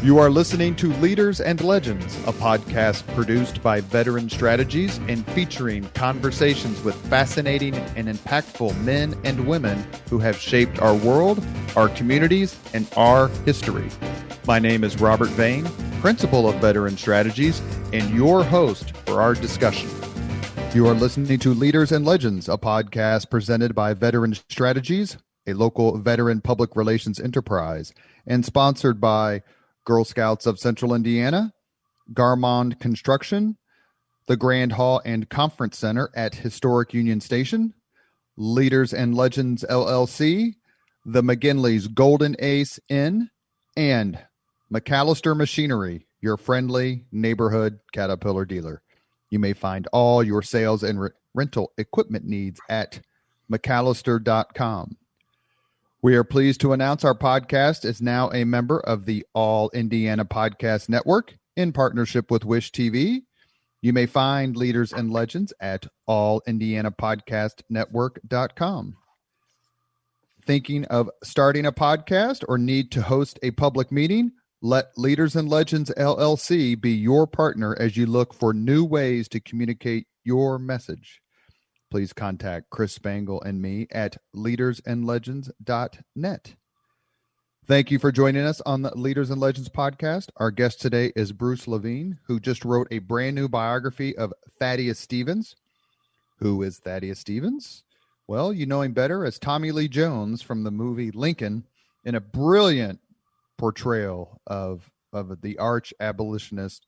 You are listening to Leaders and Legends, a podcast produced by Veteran Strategies and featuring conversations with fascinating and impactful men and women who have shaped our world, our communities, and our history. My name is Robert Vane, Principal of Veteran Strategies, and your host for our discussion. You are listening to Leaders and Legends, a podcast presented by Veteran Strategies, a local veteran public relations enterprise, and sponsored by Girl Scouts of Central Indiana, Garmond Construction, the Grand Hall and Conference Center at Historic Union Station, Leaders and Legends LLC, the McGinley's Golden Ace Inn, and McAllister Machinery, your friendly neighborhood Caterpillar dealer. You may find all your sales and rental equipment needs at McAllister.com. We are pleased to announce our podcast is now a member of the All Indiana Podcast Network in partnership with Wish TV. You may find Leaders and Legends at allindianapodcastnetwork.com. Thinking of starting a podcast or need to host a public meeting? Let Leaders and Legends LLC be your partner as you look for new ways to communicate your message. Please contact Chris Spangle and me at leadersandlegends.net. Thank you for joining us on the Leaders and Legends podcast. Our guest today is Bruce Levine, who just wrote a brand new biography of Thaddeus Stevens. Who is Thaddeus Stevens? Well, you know him better as Tommy Lee Jones from the movie Lincoln, in a brilliant portrayal of the arch abolitionist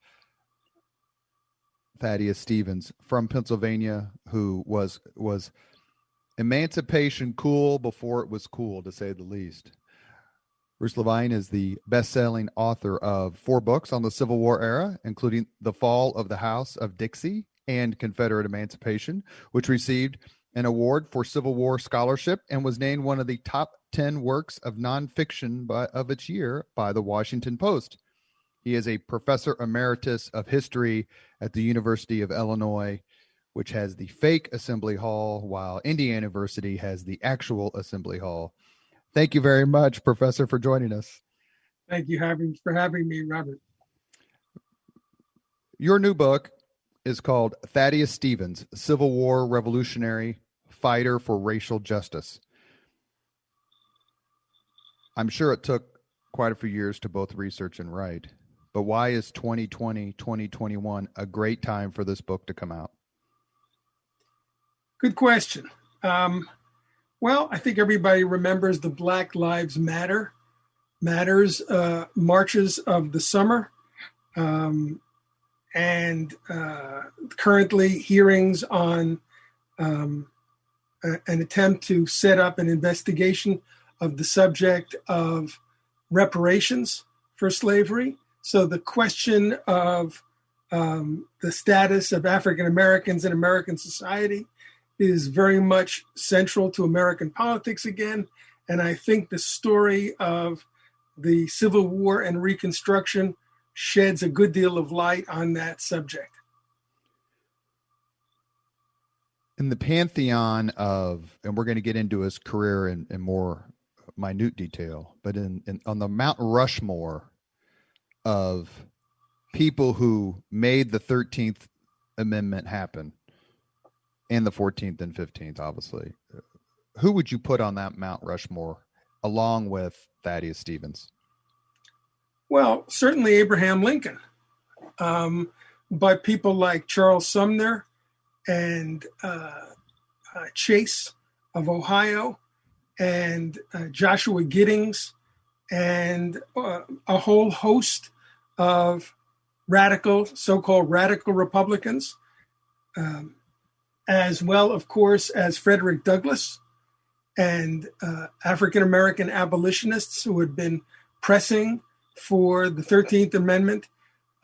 Thaddeus Stevens from Pennsylvania, who was emancipation cool before it was cool, to say the least. Bruce Levine is the best-selling author of 4 books on the Civil War era, including The Fall of the House of Dixie and Confederate Emancipation, which received an award for Civil War scholarship and was named one of the top 10 works of nonfiction of its year by the Washington Post. He is a professor emeritus of history at the University of Illinois, which has the fake Assembly Hall, while Indiana University has the actual Assembly Hall. Thank you very much, Professor, for joining us. Thank you for having me, Robert. Your new book is called Thaddeus Stevens, Civil War Revolutionary Fighter for Racial Justice. I'm sure it took quite a few years to both research and write, but why is 2020, 2021 a great time for this book to come out? Good question. Well, I think everybody remembers the Black Lives Matters marches of the summer, and currently hearings on an attempt to set up an investigation of the subject of reparations for slavery. So the question of the status of African Americans in American society is very much central to American politics again. And I think the story of the Civil War and Reconstruction sheds a good deal of light on that subject. In the pantheon of, and we're going to get into his career in more minute detail, but on the Mount Rushmore of people who made the 13th Amendment happen, and the 14th and 15th, obviously, who would you put on that Mount Rushmore along with Thaddeus Stevens? Well, certainly Abraham Lincoln, but people like Charles Sumner and Chase of Ohio, and Joshua Giddings, and a whole host of so-called radical Republicans, as well, of course, as Frederick Douglass and African-American abolitionists who had been pressing for the 13th Amendment,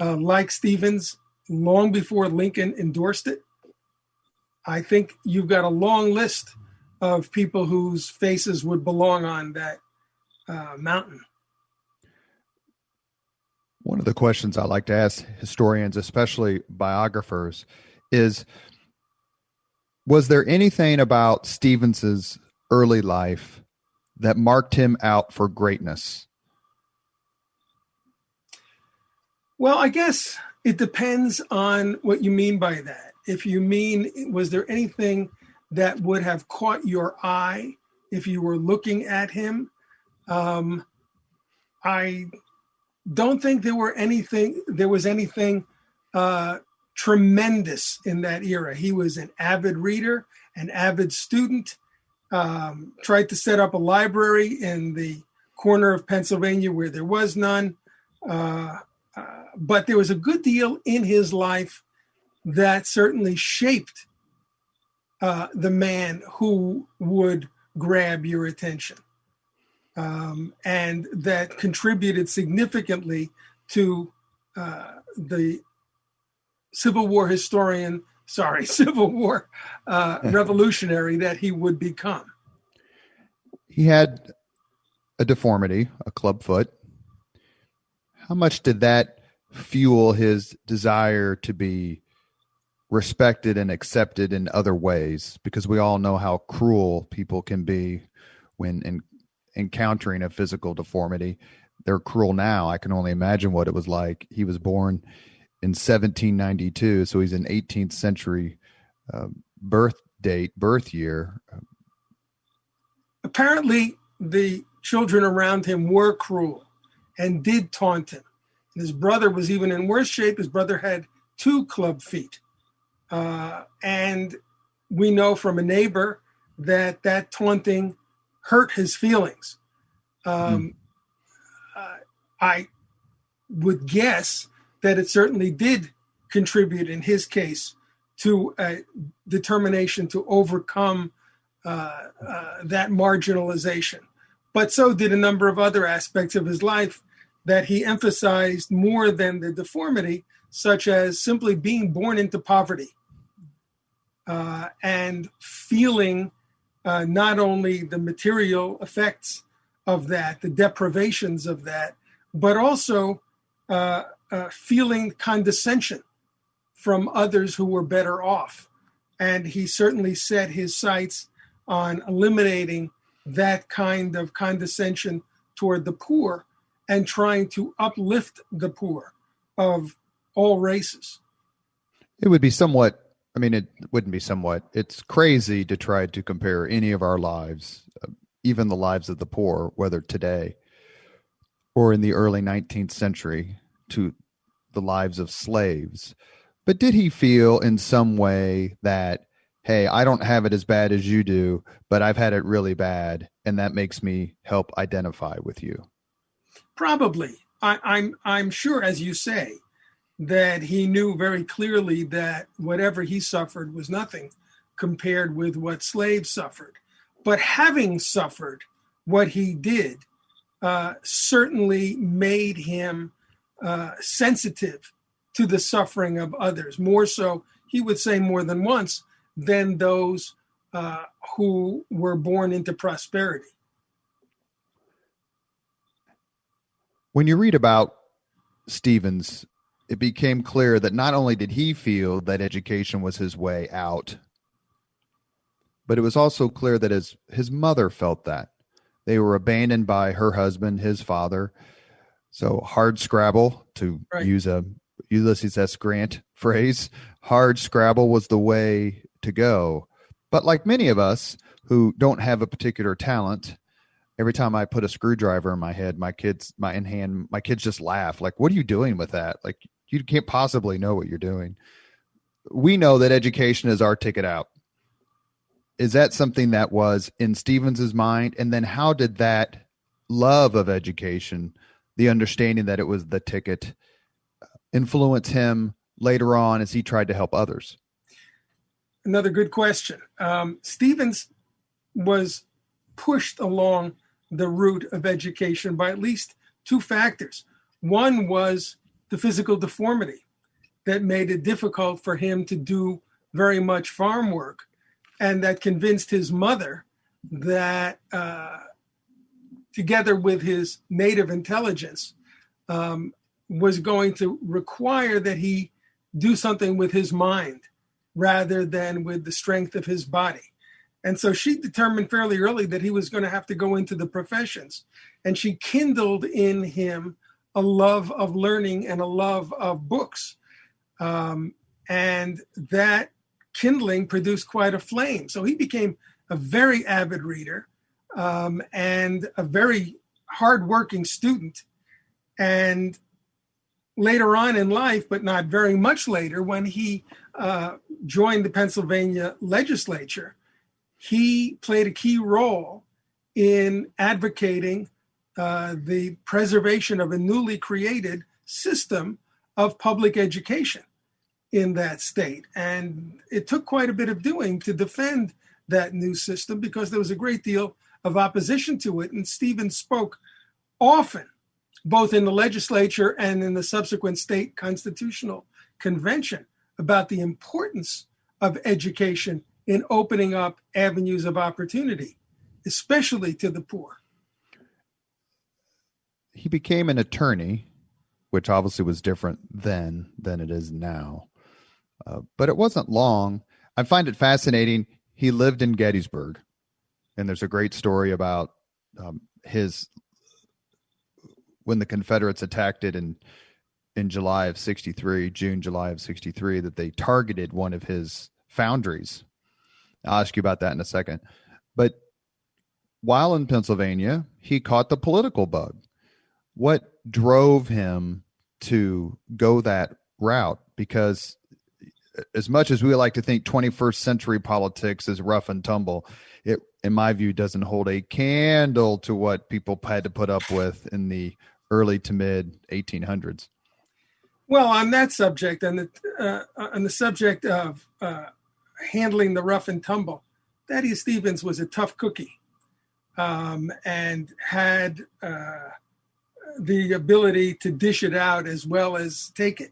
like Stevens, long before Lincoln endorsed it. I think you've got a long list of people whose faces would belong on that mountain. One of the questions I like to ask historians, especially biographers, is, was there anything about Stevens's early life that marked him out for greatness? Well, I guess it depends on what you mean by that. If you mean, was there anything that would have caught your eye if you were looking at him? I don't think there was anything tremendous in that era. He was an avid reader, an avid student, tried to set up a library in the corner of Pennsylvania where there was none. But there was a good deal in his life that certainly shaped the man who would grab your attention, and that contributed significantly to the Civil War revolutionary that he would become. He had a deformity, a club foot. How much did that fuel his desire to be respected and accepted in other ways? Because we all know how cruel people can be when encountering a physical deformity. They're cruel now. I can only imagine what it was like. He was born in 1792, so he's an 18th century birth year. Apparently, the children around him were cruel and did taunt him. His brother was even in worse shape. His brother had 2 club feet. And we know from a neighbor that taunting hurt his feelings. I would guess that it certainly did contribute in his case to a determination to overcome that marginalization. But so did a number of other aspects of his life that he emphasized more than the deformity, such as simply being born into poverty and feeling not only the material effects of that, the deprivations of that, but also feeling condescension from others who were better off. And he certainly set his sights on eliminating that kind of condescension toward the poor and trying to uplift the poor of all races. It would be somewhat, it wouldn't be somewhat. It's crazy to try to compare any of our lives, even the lives of the poor, whether today or in the early 19th century, to the lives of slaves. But did he feel in some way that, hey, I don't have it as bad as you do, but I've had it really bad, and that makes me help identify with you? Probably. I'm sure, as you say, that he knew very clearly that whatever he suffered was nothing compared with what slaves suffered. But having suffered what he did certainly made him sensitive to the suffering of others, more so, he would say more than once, than those who were born into prosperity. When you read about Stevens, it became clear that not only did he feel that education was his way out, but it was also clear that his mother felt that. They were abandoned by her husband, his father. So hard scrabble, to use a Ulysses S. Grant phrase, hard scrabble was the way to go. But like many of us who don't have a particular talent, every time I put a screwdriver in my head, my kids just laugh. Like, what are you doing with that? Like, you can't possibly know what you're doing. We know that education is our ticket out. Is that something that was in Stevens's mind? And then how did that love of education, the understanding that it was the ticket, influence him later on as he tried to help others? Another good question. Stevens was pushed along the route of education by at least 2 factors. One was the physical deformity that made it difficult for him to do very much farm work, and that convinced his mother that together with his native intelligence was going to require that he do something with his mind rather than with the strength of his body. And so she determined fairly early that he was going to have to go into the professions. And she kindled in him a love of learning and a love of books. And that kindling produced quite a flame. So he became a very avid reader and a very hardworking student. And later on in life, but not very much later, when he joined the Pennsylvania legislature, he played a key role in advocating the preservation of a newly created system of public education in that state. And it took quite a bit of doing to defend that new system because there was a great deal of opposition to it. And Stevens spoke often, both in the legislature and in the subsequent state constitutional convention, about the importance of education in opening up avenues of opportunity, especially to the poor. He became an attorney, which obviously was different then than it is now. But it wasn't long. I find it fascinating. He lived in Gettysburg, and there's a great story about when the Confederates attacked it in July of 63, July of 63, that they targeted one of his foundries. I'll ask you about that in a second. But while in Pennsylvania, he caught the political bug. What drove him to go that route? Because as much as we like to think 21st century politics is rough and tumble, it, in my view, doesn't hold a candle to what people had to put up with in the early to mid 1800s. Well, on that subject, and on the subject of handling the rough and tumble, Thaddeus Stevens was a tough cookie and had the ability to dish it out as well as take it.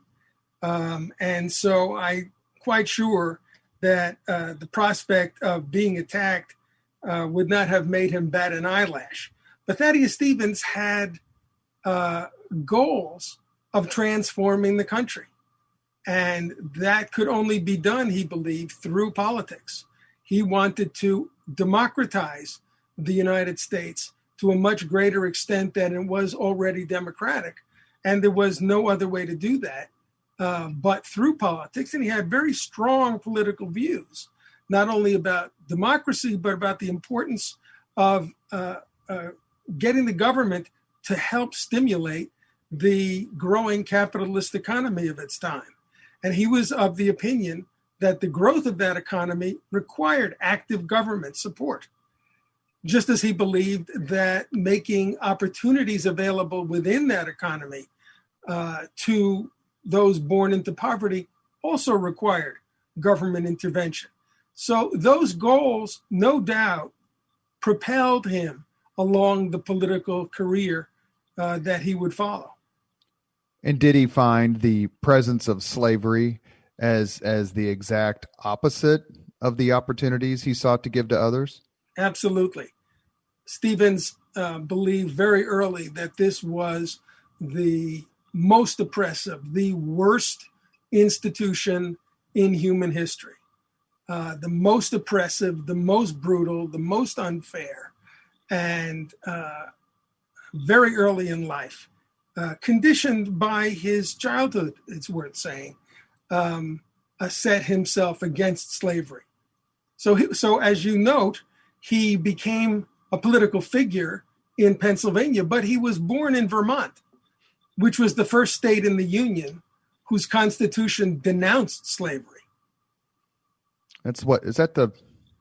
And so I'm quite sure that the prospect of being attacked would not have made him bat an eyelash. But Thaddeus Stevens had goals of transforming the country. And that could only be done, he believed, through politics. He wanted to democratize the United States to a much greater extent than it was already democratic. And there was no other way to do that but through politics. And he had very strong political views, not only about democracy, but about the importance of getting the government to help stimulate the growing capitalist economy of its time. And he was of the opinion that the growth of that economy required active government support, just as he believed that making opportunities available within that economy to those born into poverty also required government intervention. So those goals, no doubt, propelled him along the political career that he would follow. And did he find the presence of slavery as the exact opposite of the opportunities he sought to give to others? Absolutely. Stevens believed very early that this was the most oppressive, the worst institution in human history. The most oppressive, the most brutal, the most unfair, and very early in life, conditioned by his childhood, it's worth saying, set himself against slavery. So as you note, he became a political figure in Pennsylvania, but he was born in Vermont, which was the first state in the Union whose constitution denounced slavery. That's what, is that the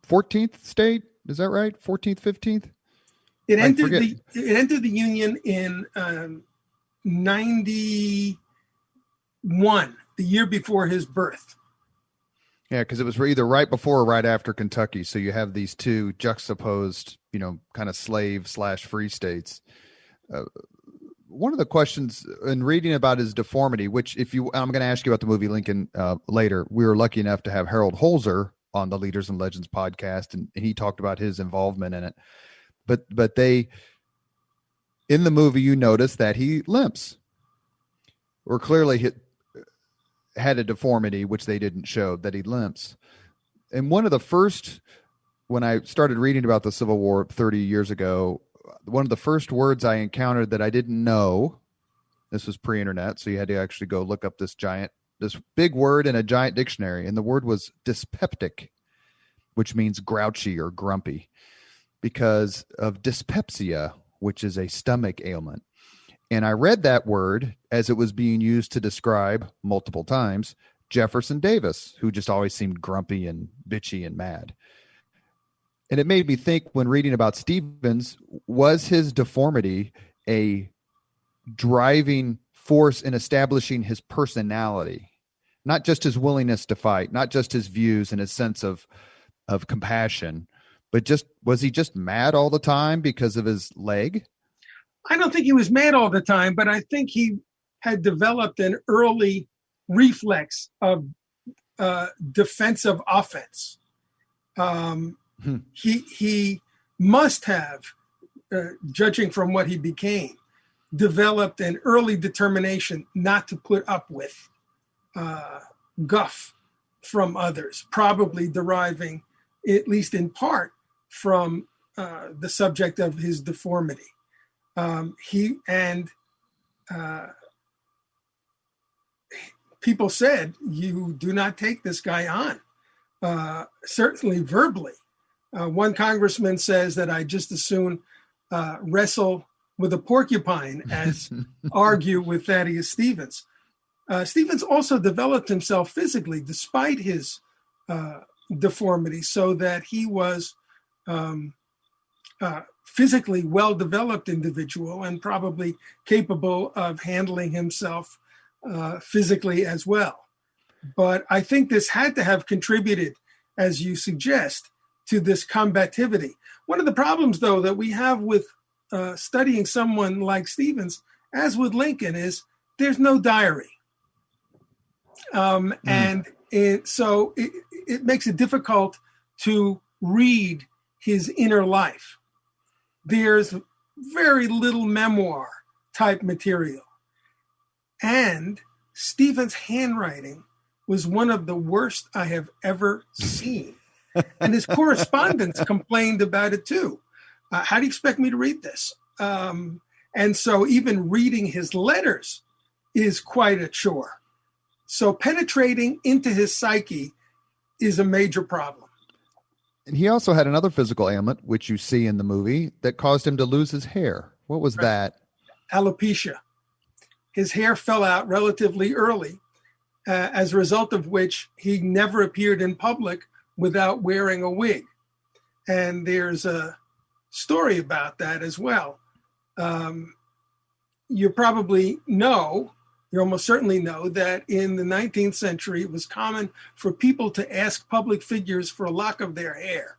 14th state? Is that right? 14th, 15th? It entered the Union in 91, the year before his birth. Yeah, because it was either right before or right after Kentucky. So you have these two juxtaposed, kind of slave/free states. One of the questions in reading about his deformity, which I'm going to ask you about the movie Lincoln later. We were lucky enough to have Harold Holzer on the Leaders and Legends podcast, and he talked about his involvement in it. But they, in the movie, you notice that he limps, or clearly had a deformity, which they didn't show, that he limps. And one of the first, when I started reading about the Civil War 30 years ago, one of the first words I encountered that I didn't know This was pre-internet, so you had to actually go look up this big word in a giant dictionary. And the word was dyspeptic, which means grouchy or grumpy, because of dyspepsia, which is a stomach ailment. And I read that word as it was being used to describe multiple times Jefferson Davis, who just always seemed grumpy and bitchy and mad. And it made me think, when reading about Stevens, was his deformity a driving force in establishing his personality, not just his willingness to fight, not just his views and his sense of compassion, but was he just mad all the time because of his leg? I don't think he was mad all the time, but I think he had developed an early reflex of defensive offense. He must have, judging from what he became, developed an early determination not to put up with guff from others, probably deriving, at least in part, from the subject of his deformity. People said, you do not take this guy on, certainly verbally. One congressman says that I just as soon wrestle with a porcupine as argue with Thaddeus Stevens. Stevens also developed himself physically despite his deformity, so that he was physically well-developed individual and probably capable of handling himself physically as well. But I think this had to have contributed, as you suggest, to this combativity. One of the problems, though, that we have with studying someone like Stevens, as with Lincoln, is there's no diary. And so it makes it difficult to read his inner life. There's very little memoir type material. And Stevens' handwriting was one of the worst I have ever seen. And his correspondents complained about it too. How do you expect me to read this? And so even reading his letters is quite a chore. So penetrating into his psyche is a major problem. And he also had another physical ailment, which you see in the movie, that caused him to lose his hair. What was that? Alopecia. His hair fell out relatively early, as a result of which he never appeared in public without wearing a wig. And there's a story about that as well. You almost certainly know that in the 19th century, it was common for people to ask public figures for a lock of their hair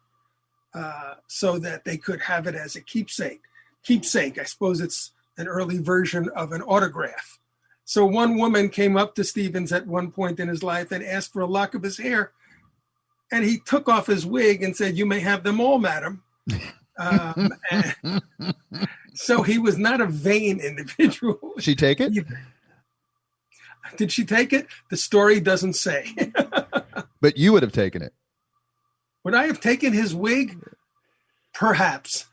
so that they could have it as a keepsake. I suppose it's an early version of an autograph. So one woman came up to Stevens at one point in his life and asked for a lock of his hair. And he took off his wig and said, "You may have them all, madam." So he was not a vain individual. She take it? Did she take it? The story doesn't say. But you would have taken it. Would I have taken his wig? Perhaps.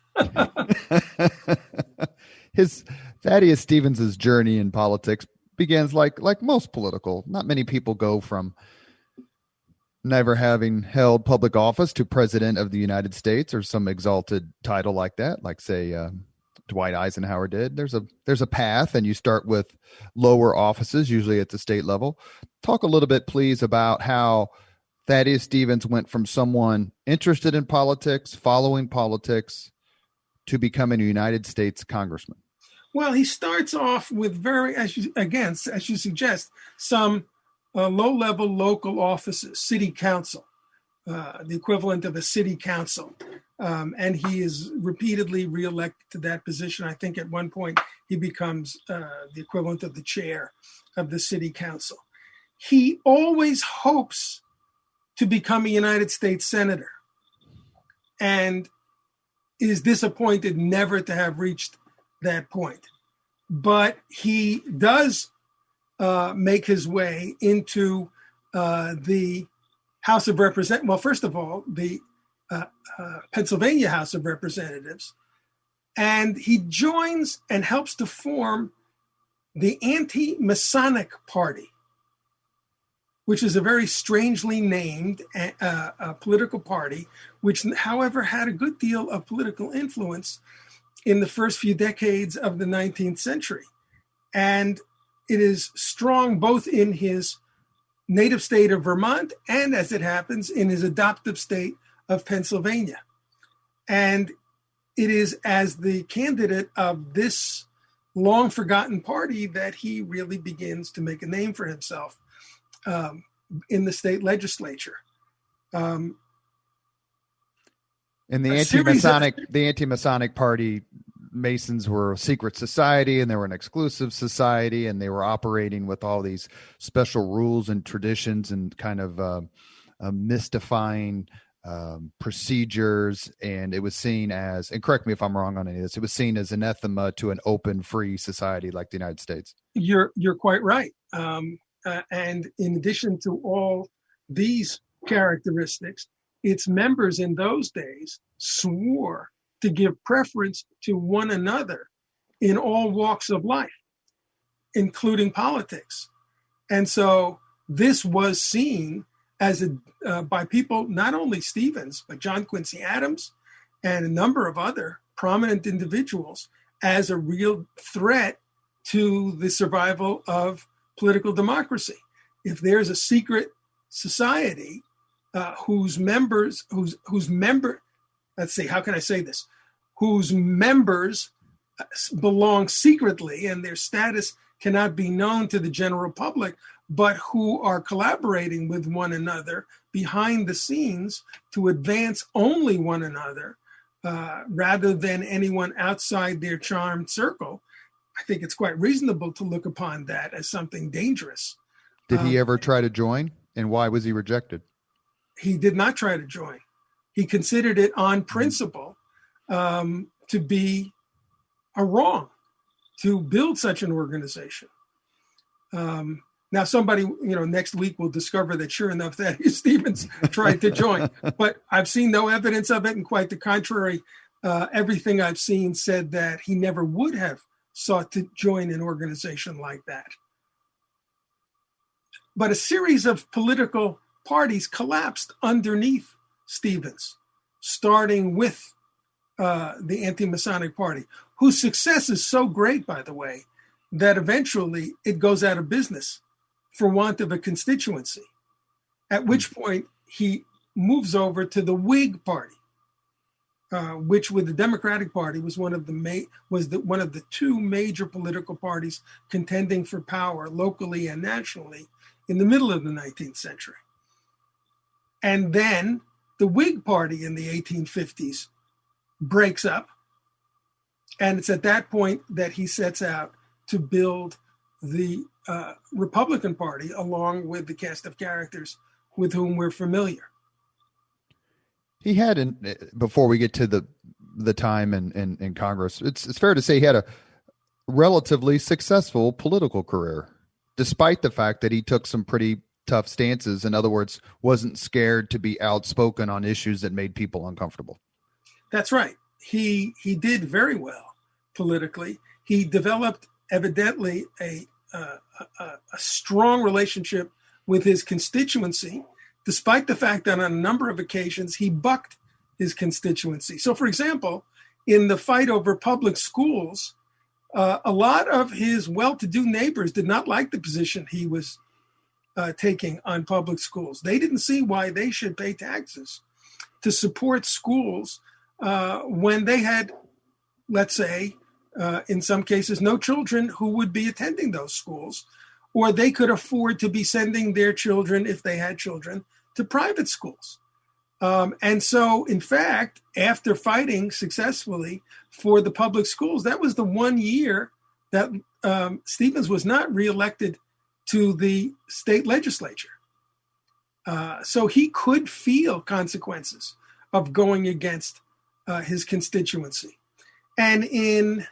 Thaddeus Stevens' journey in politics begins like most political. Not many people go from never having held public office to president of the United States or some exalted title like that, like say Dwight Eisenhower did. There's a path, and you start with lower offices, usually at the state level. Talk a little bit, please, about how Thaddeus Stevens went from someone interested in politics, following politics, to becoming a United States congressman. Well, he starts off with as you suggest, some low-level local offices, city council, the equivalent of a city council. And he is repeatedly reelected to that position. I think at one point he becomes the equivalent of the chair of the city council. He always hopes to become a United States senator and is disappointed never to have reached that point. But he does make his way into the House of Representatives. Well, first of all, the Pennsylvania House of Representatives, and he joins and helps to form the Anti-Masonic Party, which is a very strangely named political party, which, however, had a good deal of political influence in the first few decades of the 19th century. And it is strong both in his native state of Vermont and, as it happens, in his adoptive state of Pennsylvania. And it is as the candidate of this long-forgotten party that he really begins to make a name for himself in the state legislature. And the anti-Masonic party, Masons were a secret society, and they were an exclusive society, and they were operating with all these special rules and traditions and kind of mystifying procedures. And it was seen as, and correct me if I'm wrong on any of this, it was seen as anathema to an open, free society like the United States. You're quite right. And in addition to all these characteristics, its members in those days swore to give preference to one another in all walks of life, including politics. And so this was seen as by people, not only Stevens, but John Quincy Adams and a number of other prominent individuals, as a real threat to the survival of political democracy. If there's a secret society whose members belong secretly and their status cannot be known to the general public, but who are collaborating with one another behind the scenes to advance only one another rather than anyone outside their charmed circle, I think it's quite reasonable to look upon that as something dangerous. Did he ever try to join, and why was he rejected? He did not try to join. He considered it on principle to be a wrong to build such an organization. Now, somebody, next week will discover that sure enough, Thaddeus Stevens tried to join, but I've seen no evidence of it, and quite the contrary. Everything I've seen said that he never would have sought to join an organization like that. But a series of political parties collapsed underneath Stevens, starting with the Anti-Masonic Party, whose success is so great, by the way, that eventually it goes out of business for want of a constituency, at which point he moves over to the Whig Party, which with the Democratic Party was one of the two major political parties contending for power locally and nationally in the middle of the 19th century. And then the Whig Party in the 1850s breaks up. And it's at that point that he sets out to build the Republican Party, along with the cast of characters with whom we're familiar. He had, before we get to the time in Congress, it's fair to say he had a relatively successful political career, despite the fact that he took some pretty tough stances. In other words, wasn't scared to be outspoken on issues that made people uncomfortable. That's right. He did very well politically. He developed evidently a strong relationship with his constituency, despite the fact that on a number of occasions he bucked his constituency. So, for example, in the fight over public schools, a lot of his well-to-do neighbors did not like the position he was taking on public schools. They didn't see why they should pay taxes to support schools when they had, let's say, in some cases, no children who would be attending those schools, or they could afford to be sending their children, if they had children, to private schools. And so, in fact, after fighting successfully for the public schools, that was the one year that Stevens was not reelected to the state legislature. So he could feel consequences of going against his constituency. And in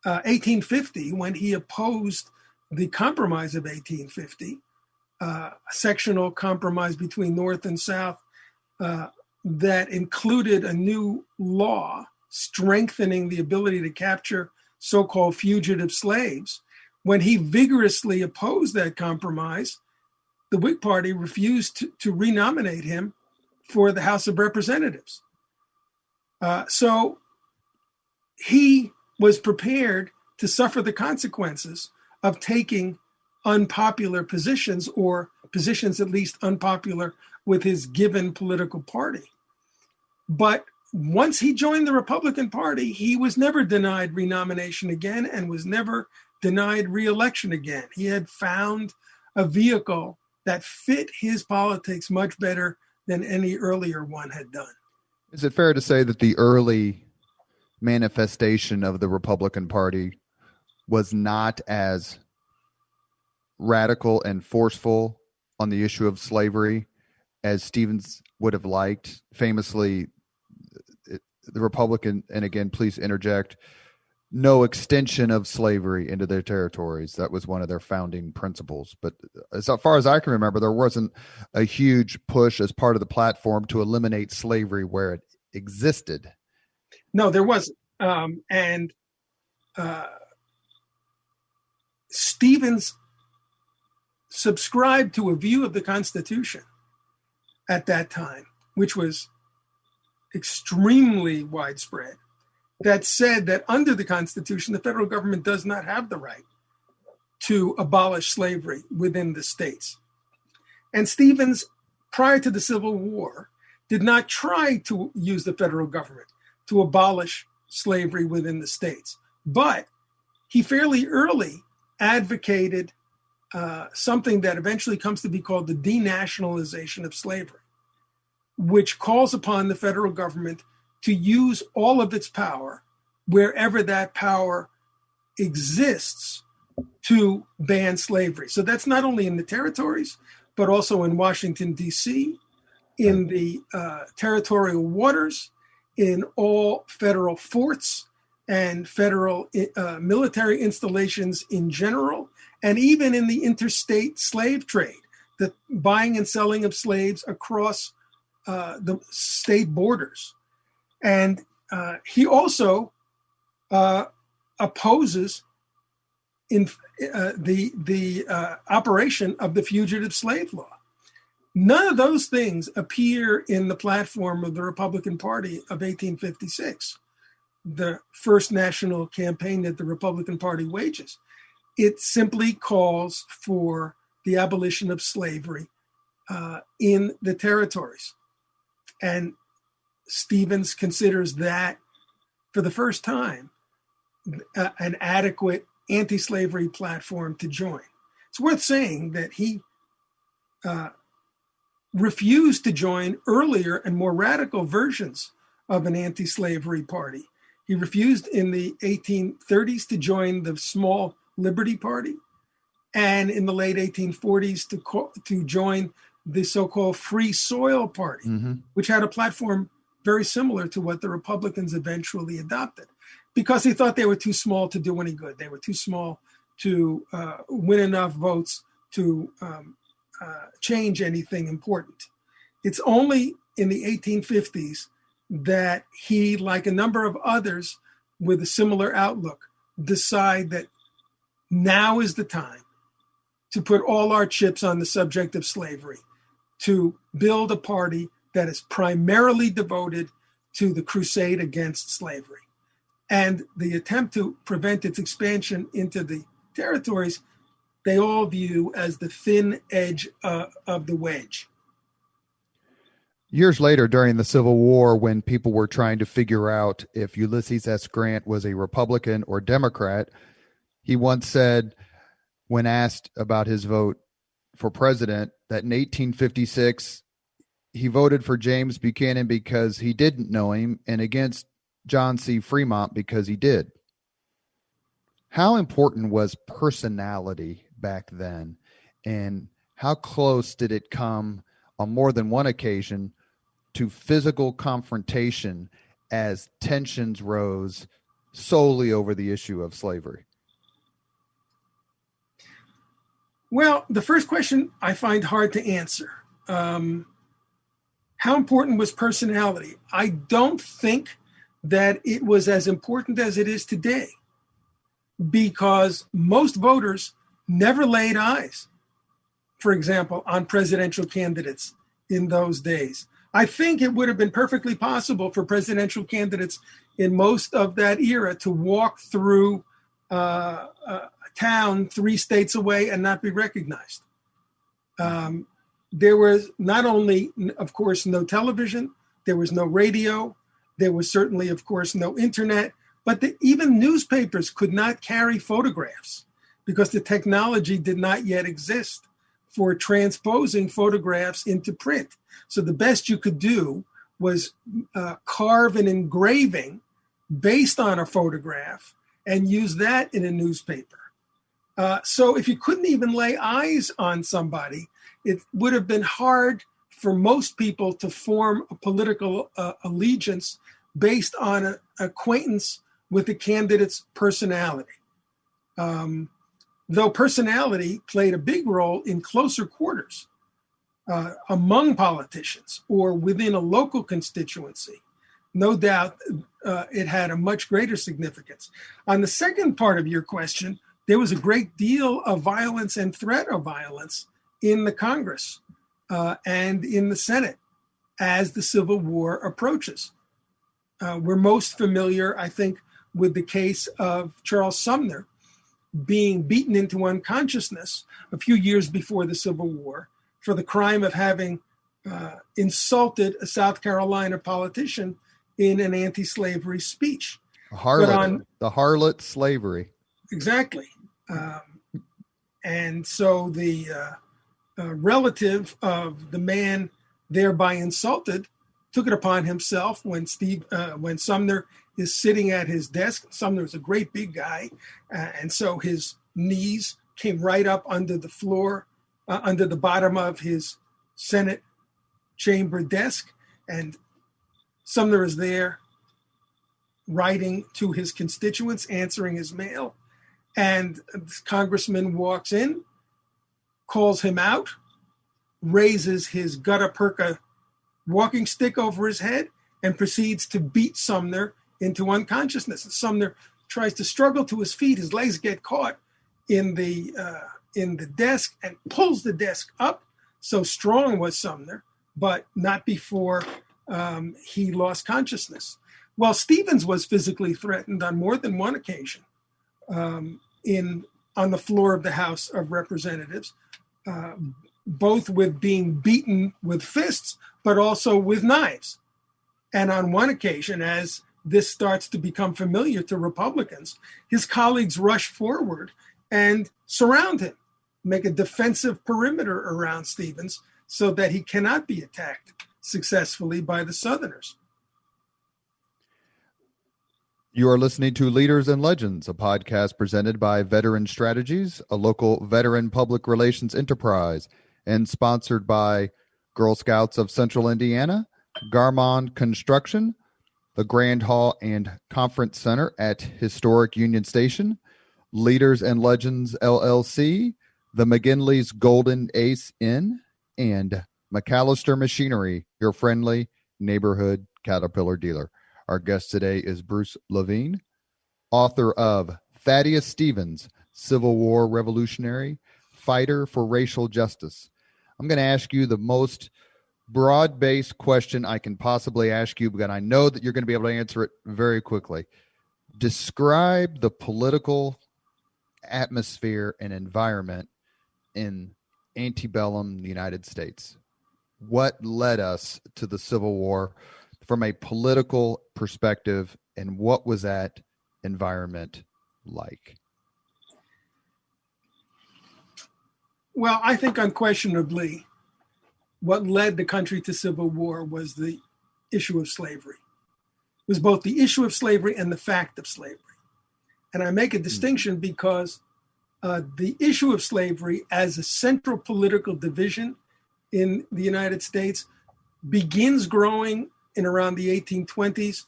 1850, when he opposed the Compromise of 1850, a sectional compromise between North and South that included a new law strengthening the ability to capture so-called fugitive slaves, when he vigorously opposed that compromise, the Whig Party refused to renominate him for the House of Representatives. So he was prepared to suffer the consequences of taking unpopular positions, or positions at least unpopular with his given political party. But once he joined the Republican Party, he was never denied renomination again and was never denied re-election again. He had found a vehicle that fit his politics much better than any earlier one had done. Is it fair to say that the early manifestation of the Republican Party was not as radical and forceful on the issue of slavery as Stevens would have liked? Famously, the Republican, and again, please interject, no extension of slavery into their territories. That was one of their founding principles. But as far as I can remember, there wasn't a huge push as part of the platform to eliminate slavery where it existed. No, there wasn't. Stevens subscribed to a view of the Constitution at that time, which was extremely widespread, that said that under the Constitution, the federal government does not have the right to abolish slavery within the states. And Stevens, prior to the Civil War, did not try to use the federal government to abolish slavery within the states. But he fairly early advocated something that eventually comes to be called the denationalization of slavery, which calls upon the federal government to use all of its power, wherever that power exists, to ban slavery. So that's not only in the territories, but also in Washington, D.C., in the territorial waters, in all federal forts and federal military installations in general, and even in the interstate slave trade, the buying and selling of slaves across the state borders. And he also opposes the operation of the fugitive slave law. None of those things appear in the platform of the Republican Party of 1856, the first national campaign that the Republican Party wages. It simply calls for the abolition of slavery in the territories. And Stevens considers that, for the first time, an adequate anti-slavery platform to join. It's worth saying that he refused to join earlier and more radical versions of an anti-slavery party. He refused in the 1830s to join the Small Liberty Party, and in the late 1840s to join the so-called Free Soil Party, which had a platform very similar to what the Republicans eventually adopted, because he thought they were too small to do any good. They were too small to win enough votes to change anything important. It's only in the 1850s that he, like a number of others with a similar outlook, decide that now is the time to put all our chips on the subject of slavery, to build a party that is primarily devoted to the crusade against slavery. And the attempt to prevent its expansion into the territories, they all view as the thin edge of the wedge. Years later, during the Civil War, when people were trying to figure out if Ulysses S. Grant was a Republican or Democrat, he once said, when asked about his vote for president, that in 1856, he voted for James Buchanan because he didn't know him and against John C. Fremont because he did. How important was personality back then, and how close did it come on more than one occasion to physical confrontation as tensions rose solely over the issue of slavery? Well, the first question I find hard to answer. How important was personality? I don't think that it was as important as it is today. because most voters never laid eyes, for example, on presidential candidates in those days. I think it would have been perfectly possible for presidential candidates in most of that era to walk through a town 3 states away and not be recognized. There was not only, of course, no television, there was no radio, there was certainly, of course, no internet, but even newspapers could not carry photographs because the technology did not yet exist for transposing photographs into print. So the best you could do was carve an engraving based on a photograph and use that in a newspaper. So if you couldn't even lay eyes on somebody, it would have been hard for most people to form a political allegiance based on an acquaintance with the candidate's personality. Though personality played a big role in closer quarters among politicians or within a local constituency, no doubt it had a much greater significance. On the second part of your question, there was a great deal of violence and threat of violence in the Congress and in the Senate as the Civil War approaches. We're most familiar, I think, with the case of Charles Sumner being beaten into unconsciousness a few years before the Civil War for the crime of having insulted a South Carolina politician in an anti-slavery speech. The harlot slavery. Exactly. And so the relative of the man thereby insulted took it upon himself when Sumner is sitting at his desk. Sumner was a great big guy, and so his knees came right up under the floor, under the bottom of his Senate chamber desk, and Sumner is there writing to his constituents, answering his mail, and this congressman walks in, calls him out, raises his gutta percha walking stick over his head, and proceeds to beat Sumner into unconsciousness. And Sumner tries to struggle to his feet. His legs get caught in the desk and pulls the desk up. So strong was Sumner, but not before he lost consciousness. Well, Stevens was physically threatened on more than one occasion on the floor of the House of Representatives, both with being beaten with fists, but also with knives. And on one occasion, as this starts to become familiar to Republicans, his colleagues rush forward and surround him, make a defensive perimeter around Stevens so that he cannot be attacked successfully by the Southerners. You are listening to Leaders and Legends, a podcast presented by Veteran Strategies, a local veteran public relations enterprise, and sponsored by Girl Scouts of Central Indiana, Garmon Construction, the Grand Hall and Conference Center at Historic Union Station, Leaders and Legends LLC, the McGinley's Golden Ace Inn, and McAllister Machinery, your friendly neighborhood Caterpillar dealer. Our guest today is Bruce Levine, author of Thaddeus Stevens, Civil War Revolutionary, Fighter for Racial Justice. I'm going to ask you the most broad-based question I can possibly ask you, because I know that you're going to be able to answer it very quickly. Describe the political atmosphere and environment in antebellum United States. What led us to the Civil War from a political perspective, and what was that environment like? Well, I think unquestionably what led the country to civil war was the issue of slavery. It was both the issue of slavery and the fact of slavery. And I make a distinction because the issue of slavery as a central political division in the United States begins growing in around the 1820s.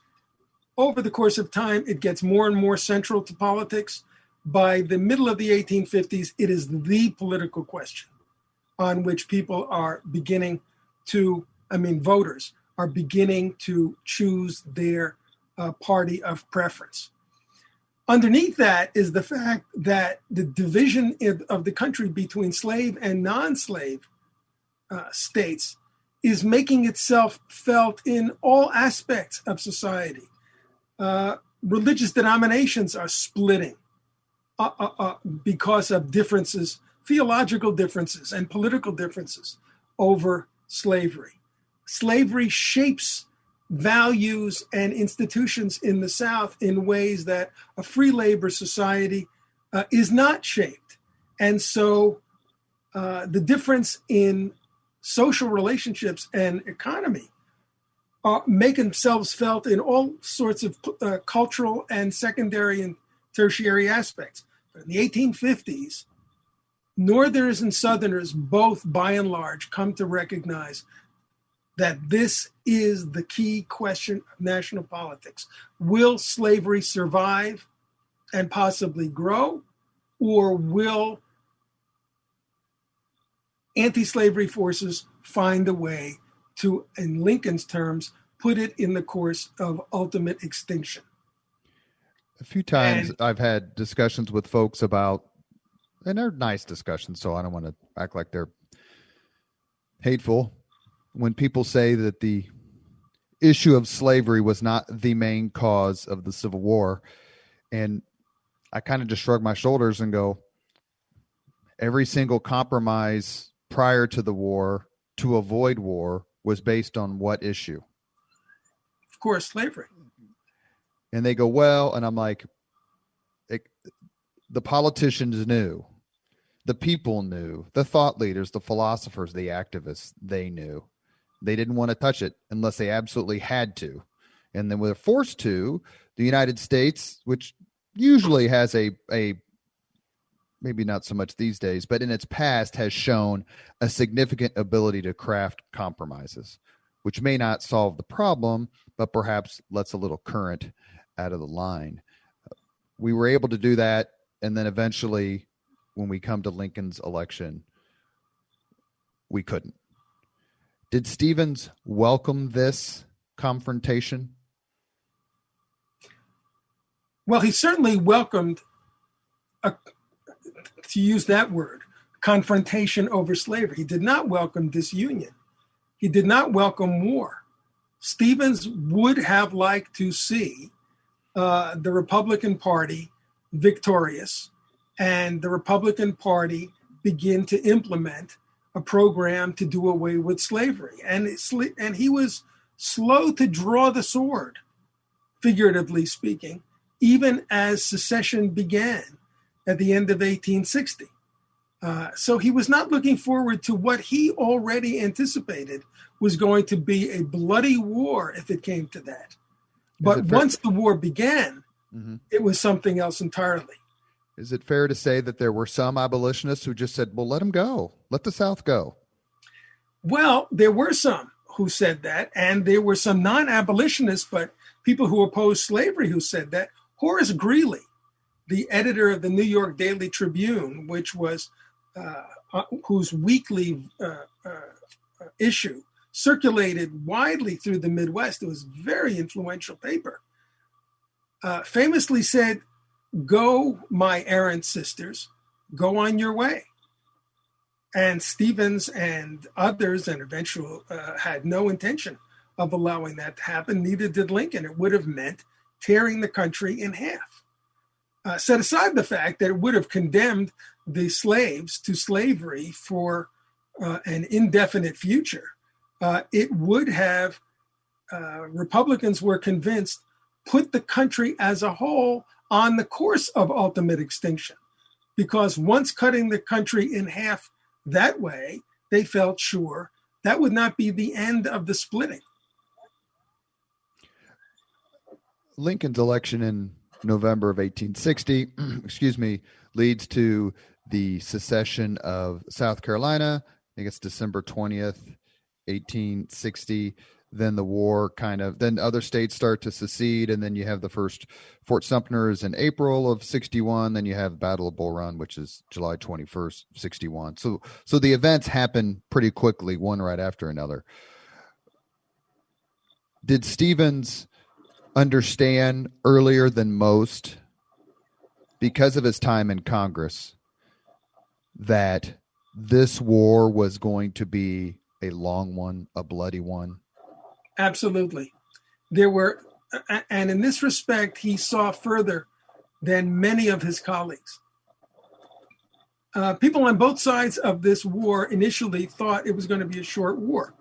Over the course of time, it gets more and more central to politics. By the middle of the 1850s, it is the political question on which people are beginning to, voters are beginning to choose their party of preference. Underneath that is the fact that the division of the country between slave and non-slave states is making itself felt in all aspects of society. Religious denominations are splitting because of differences, theological differences and political differences over slavery. Slavery shapes values and institutions in the South in ways that a free labor society is not shaped. And so the difference in social relationships and economy make themselves felt in all sorts of cultural and secondary and tertiary aspects. In the 1850s, Northerners and Southerners both, by and large, come to recognize that this is the key question of national politics. Will slavery survive and possibly grow, or will anti-slavery forces find a way to, in Lincoln's terms, put it in the course of ultimate extinction? A few times I've had discussions with folks about, and they're nice discussions, so I don't want to act like they're hateful, when people say that the issue of slavery was not the main cause of the Civil War. And I kind of just shrug my shoulders and go, every single compromise prior to the war to avoid war was based on what issue? Of course, slavery. And they go, well, and I'm like, the politicians knew, the people knew, the thought leaders, the philosophers, the activists, they knew. They didn't want to touch it unless they absolutely had to. And then when they're forced to, the United States, which usually has a maybe not so much these days, but in its past has shown a significant ability to craft compromises, which may not solve the problem, but perhaps lets a little current out of the line. We were able to do that. And then eventually, when we come to Lincoln's election, we couldn't. Did Stevens welcome this confrontation? Well, he certainly welcomed, to use that word, confrontation over slavery. He did not welcome disunion. He did not welcome war. Stevens would have liked to see the Republican Party victorious and the Republican Party begin to implement a program to do away with slavery. And he was slow to draw the sword, figuratively speaking, even as secession began at the end of 1860. So he was not looking forward to what he already anticipated was going to be a bloody war if it came to that. But once the war began, it was something else entirely. Is it fair to say that there were some abolitionists who just said, well, let them go. Let the South go? Well, there were some who said that, and there were some non-abolitionists, but people who opposed slavery who said that. Horace Greeley, the editor of the New York Daily Tribune, which was whose weekly issue circulated widely through the Midwest. It was a very influential paper. Famously said, "Go, my errant sisters, go on your way." And Stevens and others, and eventually had no intention of allowing that to happen. Neither did Lincoln. It would have meant tearing the country in half. Set aside the fact that it would have condemned the slaves to slavery for an indefinite future. It would have, Republicans were convinced, put the country as a whole on the course of ultimate extinction. Because once cutting the country in half that way, they felt sure that would not be the end of the splitting. Lincoln's election in November of 1860, leads to the secession of South Carolina. I think it's December 20th, 1860. Then the war then other states start to secede. And then you have the first Fort Sumter is in April of 61. Then you have Battle of Bull Run, which is July 21st, 61. So the events happen pretty quickly, one right after another. Did Stevens understand earlier than most because of his time in Congress, that this war was going to be a long one, a bloody one? Absolutely. There were, and in this respect, he saw further than many of his colleagues. People on both sides of this war initially thought it was going to be a short war.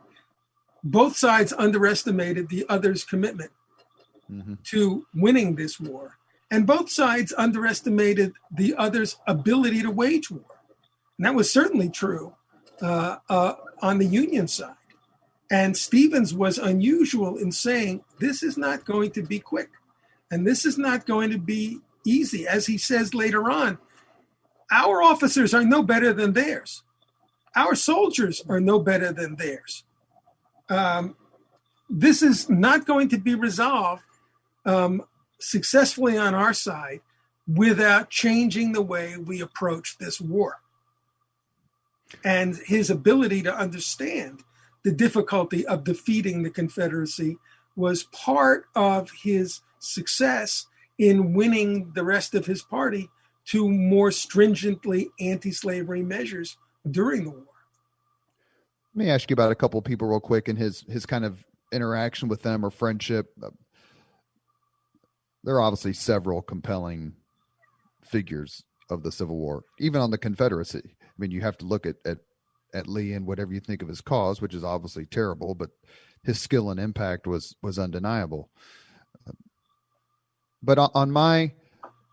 Both sides underestimated the other's commitment to winning this war. And both sides underestimated the other's ability to wage war. And that was certainly true on the Union side. And Stevens was unusual in saying, this is not going to be quick. And this is not going to be easy. As he says later on, our officers are no better than theirs. Our soldiers are no better than theirs. This is not going to be resolved successfully on our side without changing the way we approach this war. And his ability to understand the difficulty of defeating the Confederacy was part of his success in winning the rest of his party to more stringently anti-slavery measures during the war. Let me ask you about a couple of people real quick and his kind of interaction with them or friendship. There are obviously several compelling figures of the Civil War, even on the Confederacy. I mean, you have to look at Lee and whatever you think of his cause, which is obviously terrible, but his skill and impact was undeniable. But on my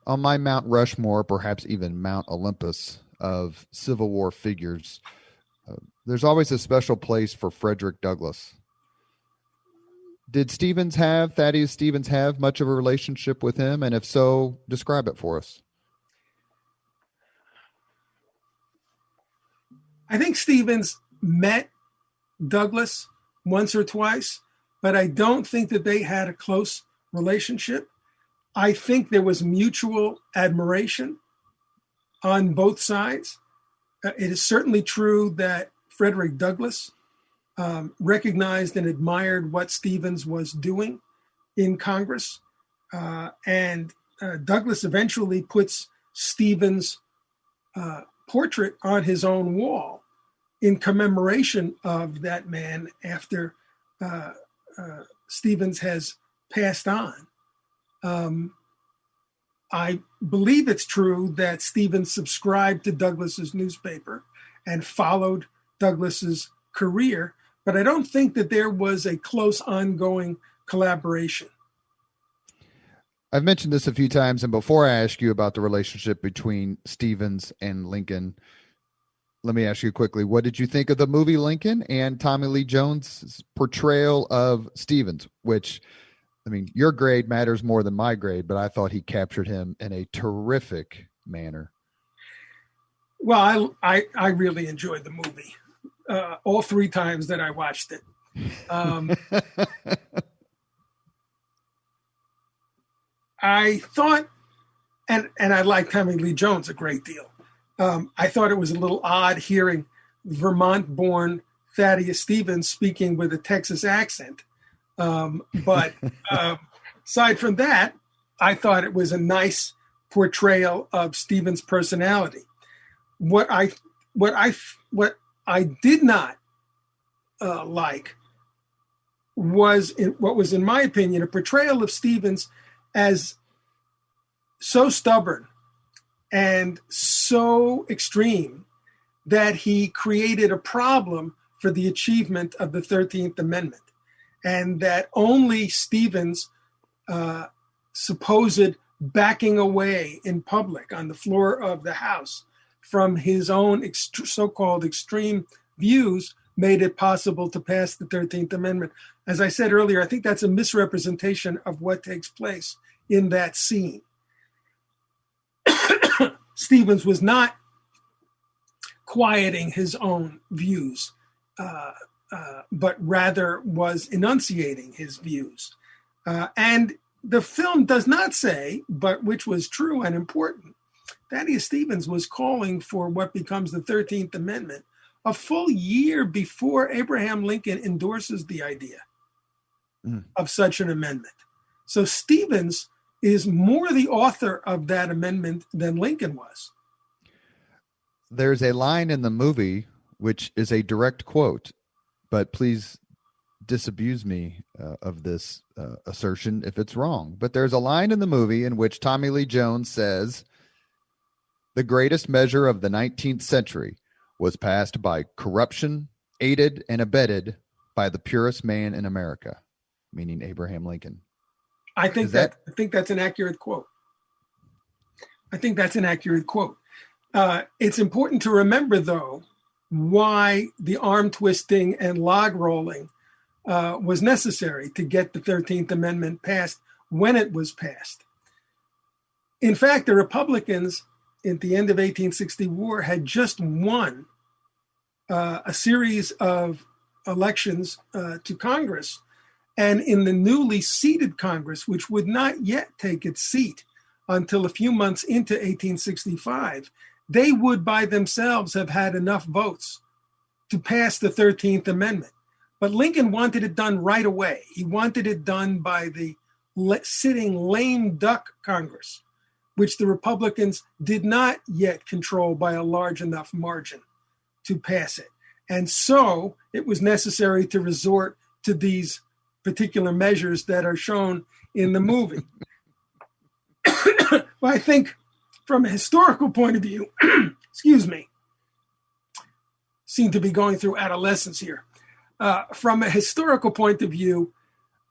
Mount Rushmore, perhaps even Mount Olympus of Civil War figures, there's always a special place for Frederick Douglass. Did Thaddeus Stevens have much of a relationship with him? And if so, describe it for us. I think Stevens met Douglass once or twice, but I don't think that they had a close relationship. I think there was mutual admiration on both sides. It is certainly true that Frederick Douglass recognized and admired what Stevens was doing in Congress. And Douglass eventually puts Stevens' portrait on his own wall in commemoration of that man after Stevens has passed on. I believe it's true that Stevens subscribed to Douglass's newspaper and followed Douglass's career, but I don't think that there was a close ongoing collaboration. I've mentioned this a few times, and before I ask you about the relationship between Stevens and Lincoln, let me ask you quickly, what did you think of the movie Lincoln and Tommy Lee Jones' portrayal of Stevens, which, I mean, your grade matters more than my grade, but I thought he captured him in a terrific manner. Well, I really enjoyed the movie all three times that I watched it. I thought, and I like Tommy Lee Jones a great deal. I thought it was a little odd hearing Vermont-born Thaddeus Stevens speaking with a Texas accent. But aside from that, I thought it was a nice portrayal of Stevens' personality. What I did not like was what was, in my opinion, a portrayal of Stevens as so stubborn and so extreme that he created a problem for the achievement of the 13th Amendment, and that only Stevens' supposed backing away in public on the floor of the House from his own so-called extreme views made it possible to pass the 13th Amendment. As I said earlier, I think that's a misrepresentation of what takes place in that scene. Stevens was not quieting his own views, but rather was enunciating his views. And the film does not say, but which was true and important, Thaddeus Stevens was calling for what becomes the 13th Amendment a full year before Abraham Lincoln endorses the idea of such an amendment. So Stevens is more the author of that amendment than Lincoln was. There's a line in the movie which is a direct quote, but please disabuse me of this assertion if it's wrong. But there's a line in the movie in which Tommy Lee Jones says, "The greatest measure of the 19th century was passed by corruption, aided and abetted by the purest man in America," meaning Abraham Lincoln. I think that's an accurate quote. It's important to remember, though, why the arm twisting and log rolling was necessary to get the 13th Amendment passed when it was passed. In fact, the Republicans at the end of 1864 had just won a series of elections to Congress. And in the newly seated Congress, which would not yet take its seat until a few months into 1865, they would by themselves have had enough votes to pass the 13th Amendment. But Lincoln wanted it done right away. He wanted it done by the sitting lame duck Congress, which the Republicans did not yet control by a large enough margin to pass it. And so it was necessary to resort to these particular measures that are shown in the movie. Well, I think from a historical point of view, excuse me, seem to be going through adolescence here. From a historical point of view,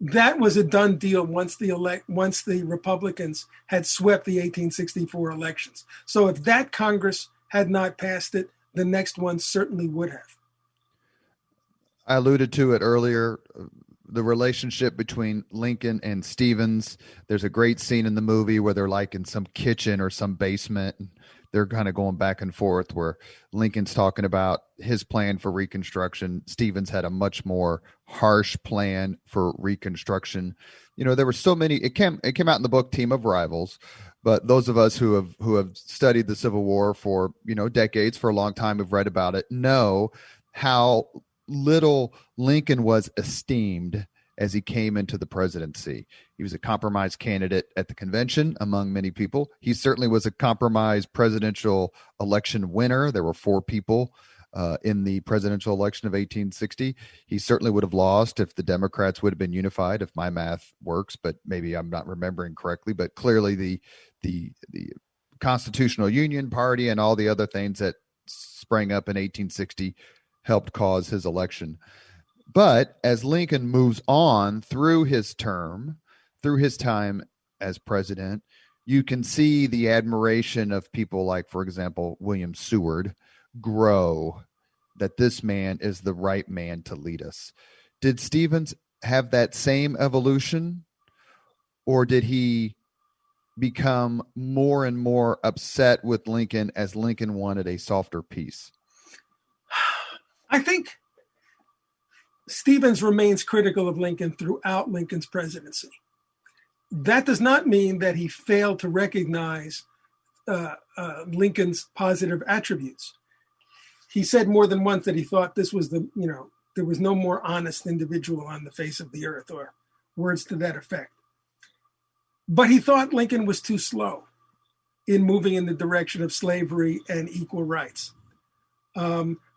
that was a done deal once the Republicans had swept the 1864 elections. So if that Congress had not passed it, the next one certainly would have. I alluded to it earlier, the relationship between Lincoln and Stevens. There's a great scene in the movie where they're like in some kitchen or some basement. And they're kind of going back and forth where Lincoln's talking about his plan for Reconstruction. Stevens had a much more harsh plan for Reconstruction. You know, there were so many, it came out in the book Team of Rivals, but those of us who have studied the Civil War for, decades, for a long time, have read about it, know how little Lincoln was esteemed as he came into the presidency. He was a compromise candidate at the convention among many people. He certainly was a compromise presidential election winner. There were 4 people in the presidential election of 1860. He certainly would have lost if the Democrats would have been unified, if my math works, but maybe I'm not remembering correctly. But clearly the Constitutional Union Party and all the other things that sprang up in 1860 helped cause his election. But as Lincoln moves on through his term, through his time as president, you can see the admiration of people like, for example, William Seward grow, that this man is the right man to lead us. Did Stevens have that same evolution, or did he become more and more upset with Lincoln as Lincoln wanted a softer peace? I think Stevens remains critical of Lincoln throughout Lincoln's presidency. That does not mean that he failed to recognize Lincoln's positive attributes. He said more than once that he thought this was there was no more honest individual on the face of the earth, or words to that effect. But he thought Lincoln was too slow in moving in the direction of slavery and equal rights.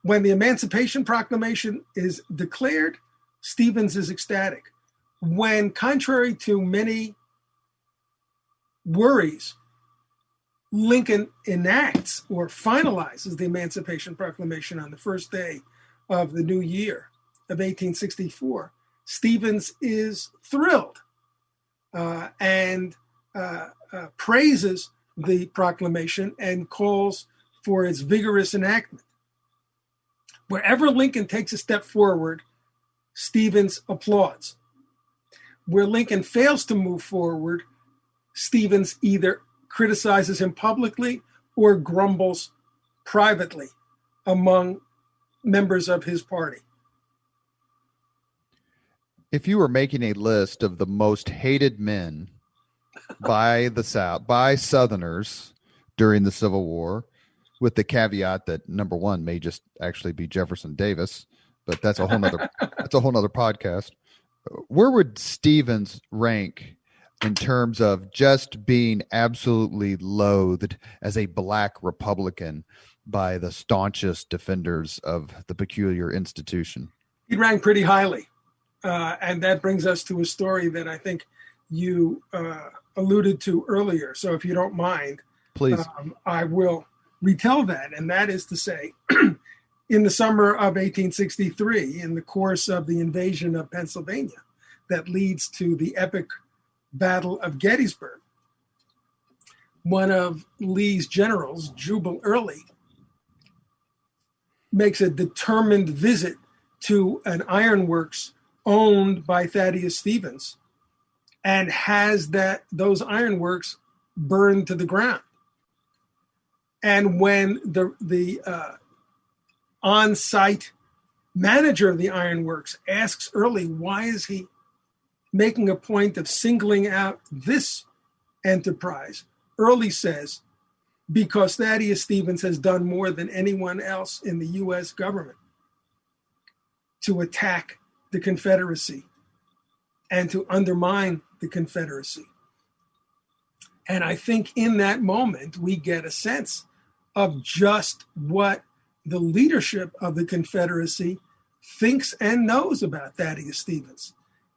When the Emancipation Proclamation is declared, Stevens is ecstatic. When, contrary to many worries, Lincoln enacts or finalizes the Emancipation Proclamation on the first day of the new year of 1864, Stevens is thrilled and praises the proclamation and calls for its vigorous enactment. Wherever Lincoln takes a step forward, Stevens applauds. Where Lincoln fails to move forward, Stevens either criticizes him publicly or grumbles privately among members of his party. If you were making a list of the most hated men by the South, by Southerners during the Civil War, with the caveat that number 1 may just actually be Jefferson Davis, but that's a whole nother podcast. Where would Stevens rank in terms of just being absolutely loathed as a black Republican by the staunchest defenders of the peculiar institution? He ranked pretty highly. And that brings us to a story that I think you alluded to earlier. So if you don't mind, please, I will retell that. And that is to say, in the summer of 1863, in the course of the invasion of Pennsylvania that leads to the epic Battle of Gettysburg, one of Lee's generals, Jubal Early, makes a determined visit to an ironworks owned by Thaddeus Stevens and has those ironworks burned to the ground. And when the on-site manager of the ironworks asks Early, why is he making a point of singling out this enterprise, Early says, because Thaddeus Stevens has done more than anyone else in the U.S. government to attack the Confederacy and to undermine the Confederacy. And I think in that moment, we get a sense of just what the leadership of the Confederacy thinks and knows about Thaddeus Stevens.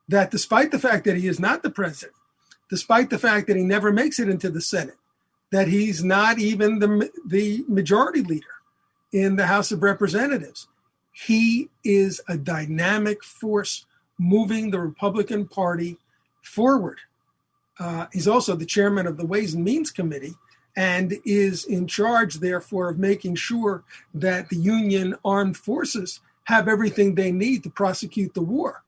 That despite the fact that he is not the president, despite the fact that he never makes it into the Senate, that he's not even the majority leader in the House of Representatives, he is a dynamic force moving the Republican Party forward. He's also the chairman of the Ways and Means Committee and is in charge, therefore, of making sure that the Union armed forces have everything they need to prosecute the war.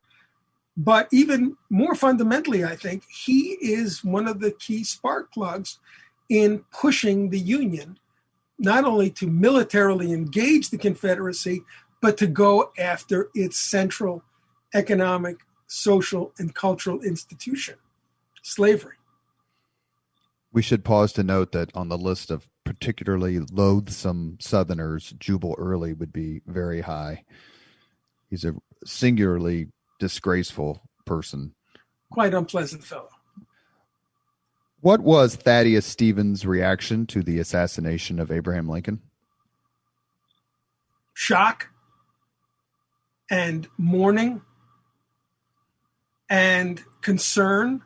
But even more fundamentally, I think, he is one of the key spark plugs in pushing the Union, not only to militarily engage the Confederacy, but to go after its central economic, social, and cultural institution, slavery. We should pause to note that on the list of particularly loathsome Southerners, Jubal Early would be very high. He's a singularly disgraceful person. Quite unpleasant fellow. What was Thaddeus Stevens' reaction to the assassination of Abraham Lincoln? Shock and mourning and concern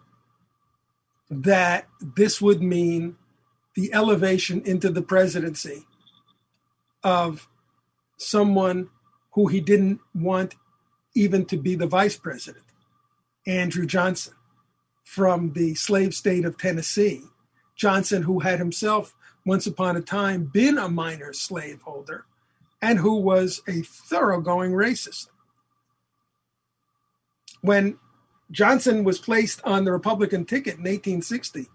that this would mean the elevation into the presidency of someone who he didn't want even to be the vice president, Andrew Johnson, from the slave state of Tennessee. Johnson, who had himself once upon a time been a minor slaveholder and who was a thoroughgoing racist. When Johnson was placed on the Republican ticket in 1860,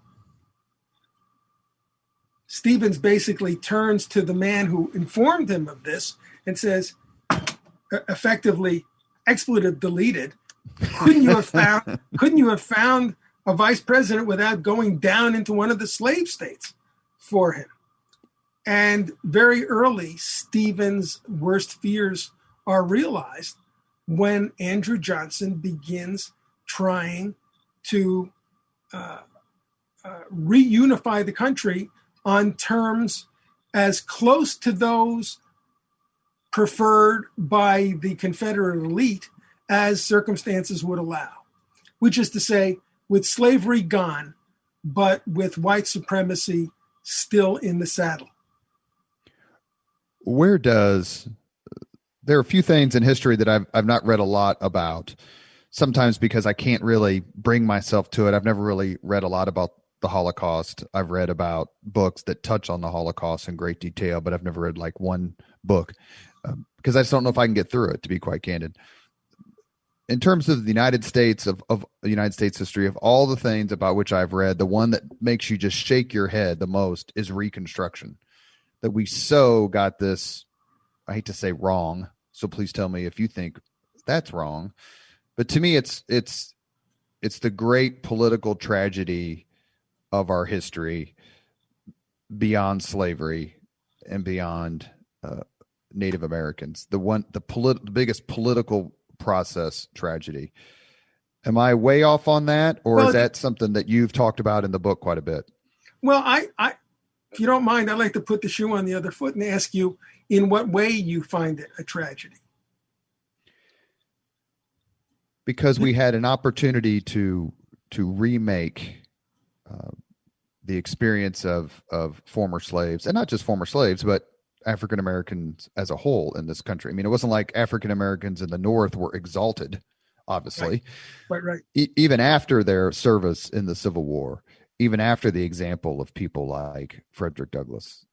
Stevens basically turns to the man who informed him of this and says, effectively, expletive deleted, couldn't you have found a vice president without going down into one of the slave states for him? And very early, Stevens' worst fears are realized when Andrew Johnson begins trying to reunify the country on terms as close to those preferred by the Confederate elite as circumstances would allow, which is to say, with slavery gone, but with white supremacy still in the saddle. There are a few things in history that I've not read a lot about, sometimes because I can't really bring myself to it. I've never really read a lot about the Holocaust. I've read about books that touch on the Holocaust in great detail, but I've never read like one book because I just don't know if I can get through it, to be quite candid. In terms of the United States, of the United States history, of all the things about which I've read, the one that makes you just shake your head the most is Reconstruction. That we so got this, I hate to say wrong, so please tell me if you think that's wrong. But to me, it's the great political tragedy of our history beyond slavery and beyond Native Americans. The biggest political process tragedy. Am I way off on that, or Well, is that something that you've talked about in the book quite a bit? Well, if you don't mind, I'd like to put the shoe on the other foot and ask you in what way you find it a tragedy. Because we had an opportunity to remake the experience of former slaves, and not just former slaves, but African Americans as a whole in this country. I mean, it wasn't like African Americans in the North were exalted, obviously, right. Even after their service in the Civil War, even after the example of people like Frederick Douglass,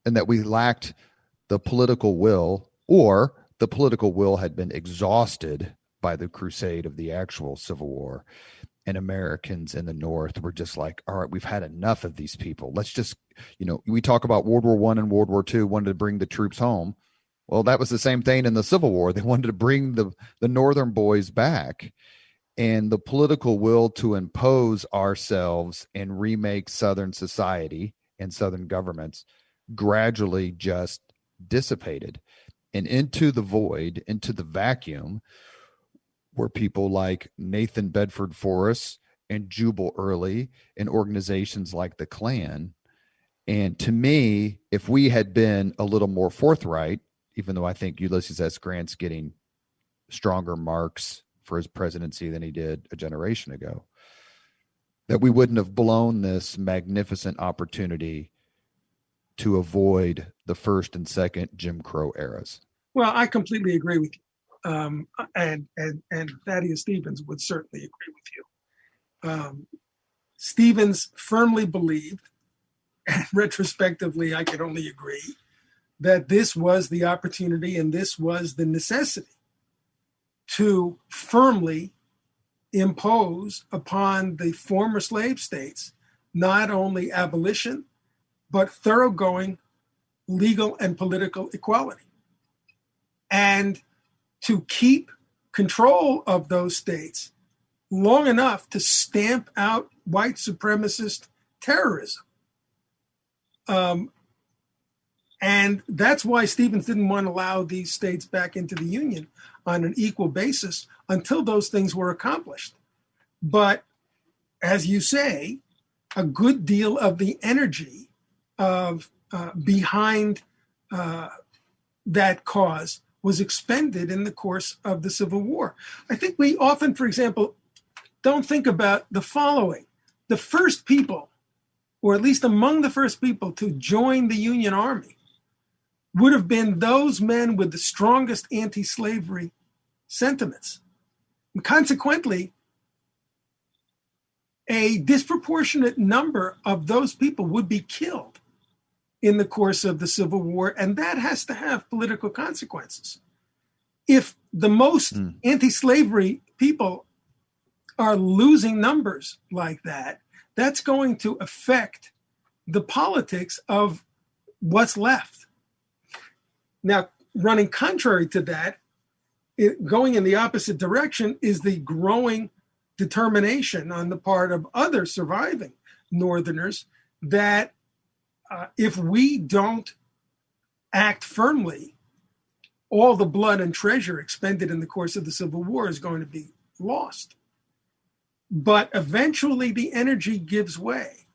and that we lacked the political will, or the political will had been exhausted by the crusade of the actual Civil War. And Americans in the North were just like, all right, we've had enough of these people. Let's just, we talk about World War I and World War II, wanted to bring the troops home. Well, that was the same thing in the Civil War. They wanted to bring the Northern boys back. And the political will to impose ourselves and remake Southern society and Southern governments gradually just dissipated. And into the void, into the vacuum, were people like Nathan Bedford Forrest and Jubal Early and organizations like the Klan. And to me, if we had been a little more forthright, even though I think Ulysses S. Grant's getting stronger marks for his presidency than he did a generation ago, that we wouldn't have blown this magnificent opportunity to avoid the first and second Jim Crow eras. Well, I completely agree with you. And Thaddeus Stevens would certainly agree with you. Stevens firmly believed, and retrospectively, I can only agree, that this was the opportunity and this was the necessity to firmly impose upon the former slave states not only abolition, but thoroughgoing legal and political equality. And to keep control of those states long enough to stamp out white supremacist terrorism. And that's why Stevens didn't want to allow these states back into the Union on an equal basis until those things were accomplished. But as you say, a good deal of the energy of behind that cause was expended in the course of the Civil War. I think we often, for example, don't think about the following. The first people, or at least among the first people to join the Union Army, would have been those men with the strongest anti-slavery sentiments. And consequently, a disproportionate number of those people would be killed in the course of the Civil War, and that has to have political consequences. If the most anti-slavery people are losing numbers like that, that's going to affect the politics of what's left. Now, running contrary to that, going in the opposite direction is the growing determination on the part of other surviving Northerners that if we don't act firmly, all the blood and treasure expended in the course of the Civil War is going to be lost. But eventually the energy gives way.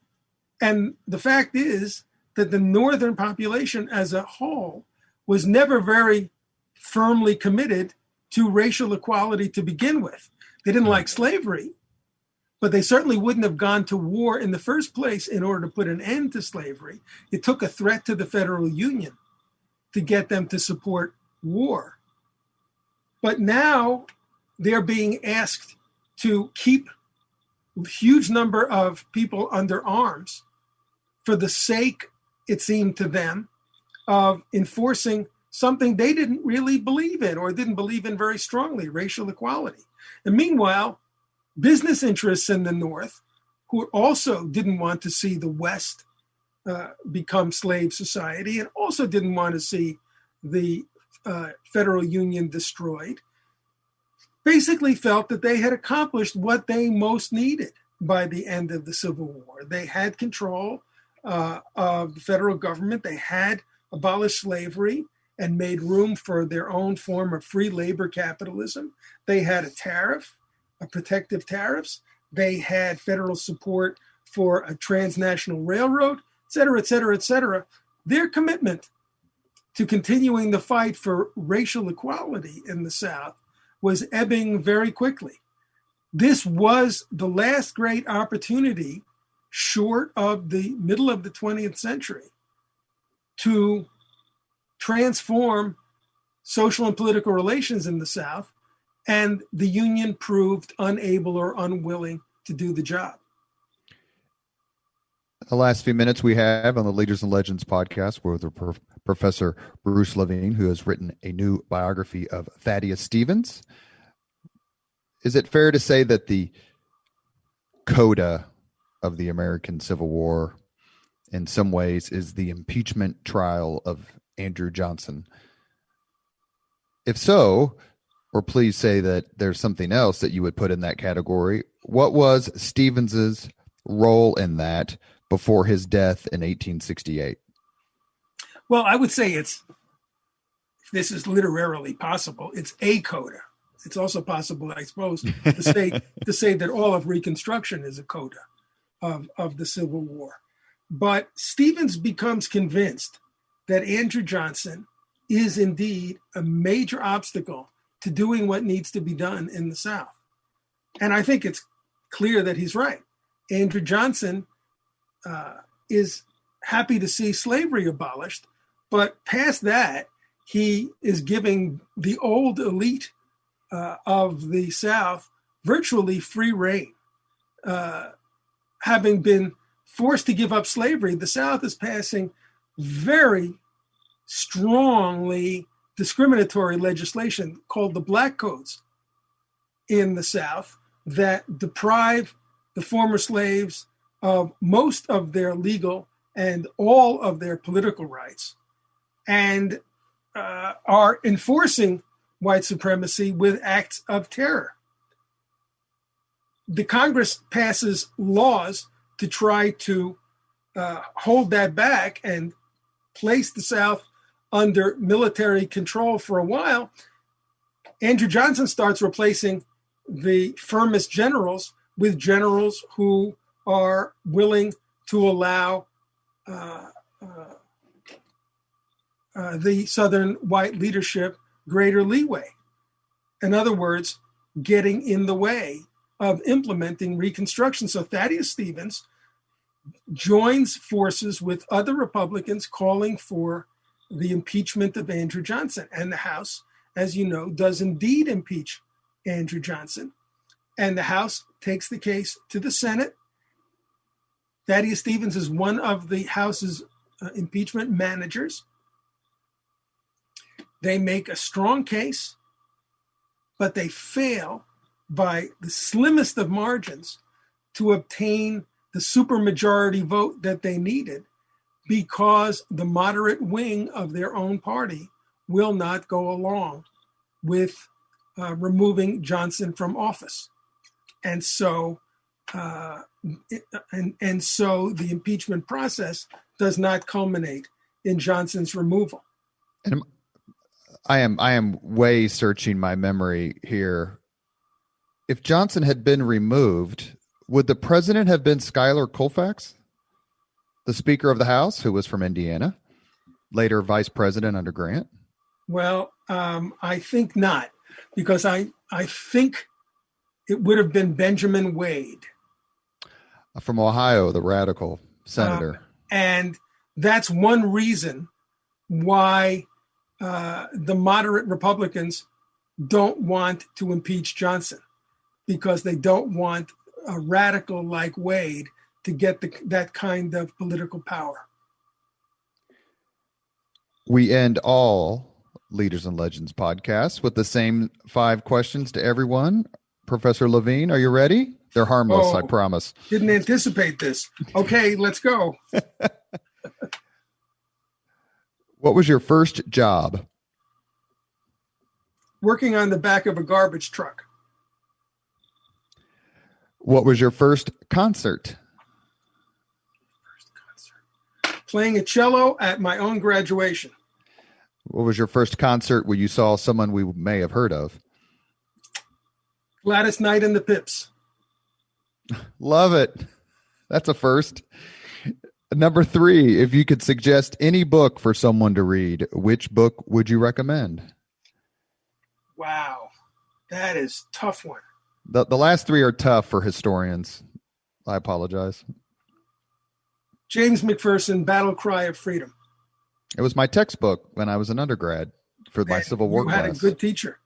And the fact is that the Northern population as a whole was never very firmly committed to racial equality to begin with. They didn't like slavery, but they certainly wouldn't have gone to war in the first place in order to put an end to slavery. It took a threat to the Federal Union to get them to support war. But now they're being asked to keep a huge number of people under arms for the sake, it seemed to them, of enforcing something they didn't really believe in or didn't believe in very strongly, racial equality. And meanwhile, business interests in the North, who also didn't want to see the West become slave society and also didn't want to see the Federal Union destroyed, basically felt that they had accomplished what they most needed by the end of the Civil War. They had control of the federal government. They had abolished slavery and made room for their own form of free labor capitalism. They had a tariff protective tariffs. They had federal support for a transnational railroad, et cetera, et cetera, et cetera. Their commitment to continuing the fight for racial equality in the South was ebbing very quickly. This was the last great opportunity, short of the middle of the 20th century, to transform social and political relations in the South, and the Union proved unable or unwilling to do the job. The last few minutes we have on the Leaders and Legends podcast with Professor Bruce Levine, who has written a new biography of Thaddeus Stevens. Is it fair to say that the coda of the American Civil War in some ways is the impeachment trial of Andrew Johnson? If so, or please say that there's something else that you would put in that category. What was Stevens's role in that before his death in 1868? Well, I would say if this is literarily possible, it's a coda. It's also possible, I suppose, to say that all of Reconstruction is a coda of the Civil War. But Stevens becomes convinced that Andrew Johnson is indeed a major obstacle to doing what needs to be done in the South. And I think it's clear that he's right. Andrew Johnson is happy to see slavery abolished, but past that, he is giving the old elite of the South virtually free rein. Having been forced to give up slavery, the South is passing very strongly discriminatory legislation called the Black Codes in the South that deprive the former slaves of most of their legal and all of their political rights, and are enforcing white supremacy with acts of terror. The Congress passes laws to try to hold that back and place the South under military control for a while. Andrew Johnson starts replacing the firmest generals with generals who are willing to allow the Southern white leadership greater leeway. In other words, getting in the way of implementing Reconstruction. So Thaddeus Stevens joins forces with other Republicans calling for the impeachment of Andrew Johnson. And the House, as you know, does indeed impeach Andrew Johnson. And the House takes the case to the Senate. Thaddeus Stevens is one of the House's impeachment managers. They make a strong case, but they fail by the slimmest of margins to obtain the supermajority vote that they needed, because the moderate wing of their own party will not go along with removing Johnson from office. And so the impeachment process does not culminate in Johnson's removal. And I am way searching my memory here. If Johnson had been removed, would the president have been Schuyler Colfax, the Speaker of the House, who was from Indiana, later vice president under Grant? Well, I think not, because I think it would have been Benjamin Wade. From Ohio, the radical senator. And that's one reason why the moderate Republicans don't want to impeach Johnson, because they don't want a radical like Wade to get that kind of political power. We end all Leaders and Legends podcasts with the same 5 questions to everyone. Professor Levine, are you ready? They're harmless, I promise. Didn't anticipate this. Okay, let's go. What was your first job? Working on the back of a garbage truck. What was your first concert? Playing a cello at my own graduation. What was your first concert where you saw someone we may have heard of? Gladys Knight and the Pips. Love it. That's a first. Number 3, if you could suggest any book for someone to read, which book would you recommend? Wow, that is a tough one. The last 3 are tough for historians. I apologize. James McPherson, Battle Cry of Freedom. It was my textbook when I was an undergrad for my Civil War class. You had a good teacher.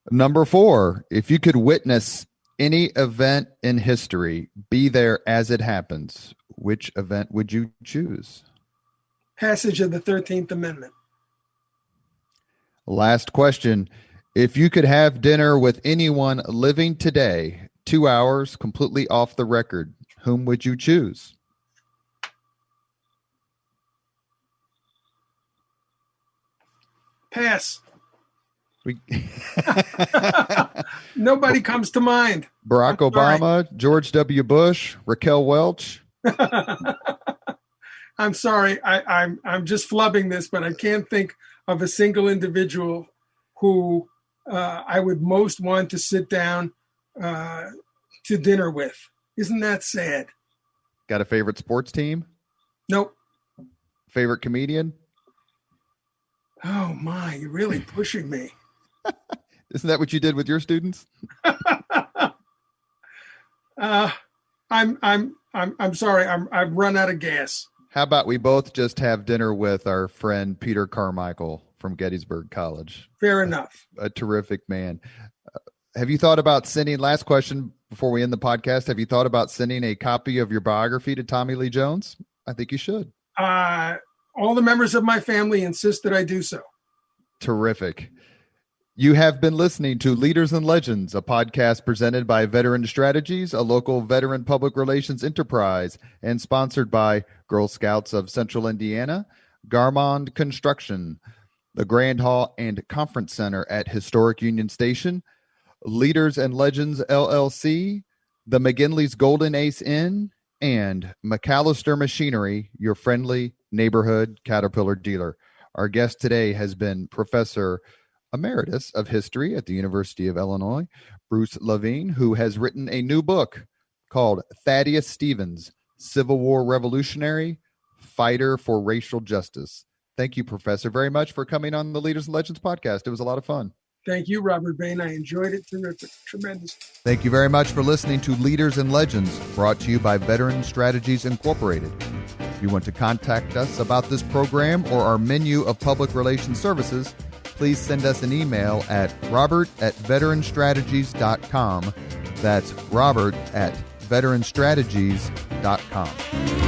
Number 4, if you could witness any event in history, be there as it happens, which event would you choose? Passage of the 13th Amendment. Last question. If you could have dinner with anyone living today, 2 hours, completely off the record, whom would you choose? Pass. Nobody comes to mind. Barack Obama, George W. Bush, Raquel Welch. I'm sorry. I'm just flubbing this, but I can't think of a single individual who I would most want to sit down to dinner with. Isn't that sad? Got a favorite sports team? Nope. Favorite comedian? Oh my, you're really pushing me. Isn't that what you did with your students? I'm sorry. I've run out of gas. How about we both just have dinner with our friend Peter Carmichael from Gettysburg College? Fair enough. A terrific man. Have you thought about sending, last question before we end the podcast, have you thought about sending a copy of your biography to Tommy Lee Jones? I think you should. All the members of my family insist that I do so. Terrific. You have been listening to Leaders and Legends, a podcast presented by Veteran Strategies, a local veteran public relations enterprise, and sponsored by Girl Scouts of Central Indiana, Garmond Construction, the Grand Hall and Conference Center at Historic Union Station, Leaders and Legends LLC, the McGinley's Golden Ace Inn, and McAllister Machinery, your friendly neighborhood Caterpillar dealer. Our guest today has been Professor Emeritus of History at the University of Illinois, Bruce Levine, who has written a new book called Thaddeus Stevens, Civil War Revolutionary, Fighter for Racial Justice. Thank you, Professor, very much for coming on the Leaders and Legends podcast. It was a lot of fun. Thank you, Robert Bain. I enjoyed it. Terrific. Tremendous. Thank you very much for listening to Leaders and Legends, brought to you by Veteran Strategies Incorporated. If you want to contact us about this program or our menu of public relations services, please send us an email at robert@veteranstrategies.com. That's robert@veteranstrategies.com.